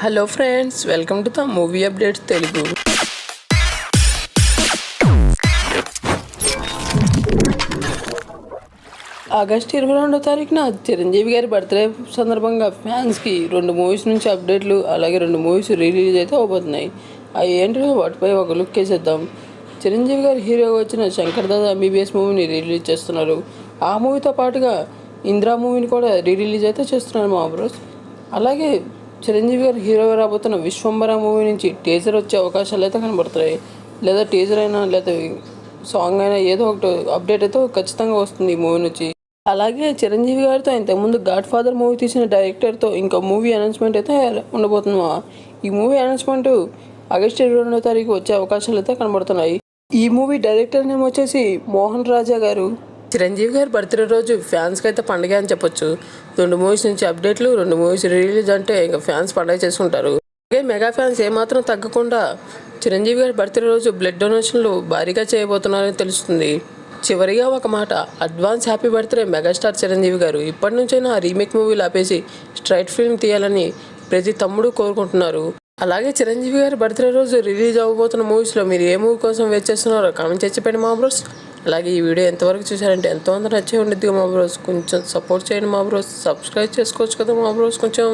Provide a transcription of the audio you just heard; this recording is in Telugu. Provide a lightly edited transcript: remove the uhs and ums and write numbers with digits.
Hello friends, welcome to the movie updates Telugu. August 22వ తారీఖున చిరంజీవి గారి బర్త్డే సందర్భంగా ఫ్యాన్స్కి 2 మూవీస్ నుంచి అప్డేట్లు, అలాగే 2 మూవీస్ రిలీజ్ అయితే అవబోతున్నాయి. అవి ఏంటో వాటిపై ఒక లుక్ వేసేద్దాం. చిరంజీవి గారు హీరోగా వచ్చిన శంకర్ దాదా ఎంబీబీఎస్ మూవీని రిలీజ్ చేస్తున్నారు. ఆ మూవీతో పాటుగా ఇంద్రా మూవీని కూడా రిలీజ్ అయితే చేస్తున్నారు మా బ్రోస్. అలాగే చిరంజీవి గారు హీరోగా రాబోతున్న విశ్వంబర మూవీ నుంచి టీజర్ వచ్చే అవకాశాలు అయితే కనబడుతున్నాయి. లేదా టీజర్ అయినా లేదా సాంగ్ అయినా ఏదో ఒకటి అప్డేట్ అయితే ఖచ్చితంగా వస్తుంది ఈ మూవీ నుంచి. అలాగే చిరంజీవి గారితో ఇంతకుముందు గాడ్ ఫాదర్ మూవీ తీసిన డైరెక్టర్తో ఇంకో మూవీ అనౌన్స్మెంట్ అయితే ఉండబోతుంది. ఈ మూవీ అనౌన్స్మెంట్ ఆగస్టు 22వ తారీఖు వచ్చే అవకాశాలు అయితే కనబడుతున్నాయి. ఈ మూవీ డైరెక్టర్ నేమ్ వచ్చేసి మోహన్ రాజా గారు. చిరంజీవి గారి బర్త్డే రోజు ఫ్యాన్స్కి అయితే పండుగ అని చెప్పొచ్చు. 2 మూవీస్ నుంచి అప్డేట్లు, 2 మూవీస్ రిలీజ్ అంటే ఇంకా ఫ్యాన్స్ పండుగ చేసుకుంటారు. అలాగే మెగా ఫ్యాన్స్ ఏమాత్రం తగ్గకుండా చిరంజీవి గారి బర్త్డే రోజు బ్లడ్ డొనేషన్లు భారీగా చేయబోతున్నారని తెలుస్తుంది. చివరిగా ఒక మాట, advance happy birthday megastar Chiranjeevi గారు. ఇప్పటి నుంచైనా రీమేక్ మూవీలు ఆపేసి స్ట్రైట్ ఫిల్మ్ తీయాలని ప్రతి తమ్ముడు కోరుకుంటున్నారు. అలాగే చిరంజీవి గారి బర్త్డే రోజు రిలీజ్ అవ్వబోతున్న మూవీస్లో మీరు ఏ మూవీ కోసం వెయిట్ చేస్తున్నారో కామెంట్ చేసి పెట్టండి మా బ్రోస్. అలాగే ఈ వీడియో ఎంతవరకు చూసారంటే ఎంతోమంది నచ్చే ఉండిద్ది మా బ్రోస్. కొంచెం సపోర్ట్ చేయండి మా బ్రోస్. సబ్స్క్రైబ్ చేసుకోవచ్చు కదా మా బ్రోస్ కొంచెం.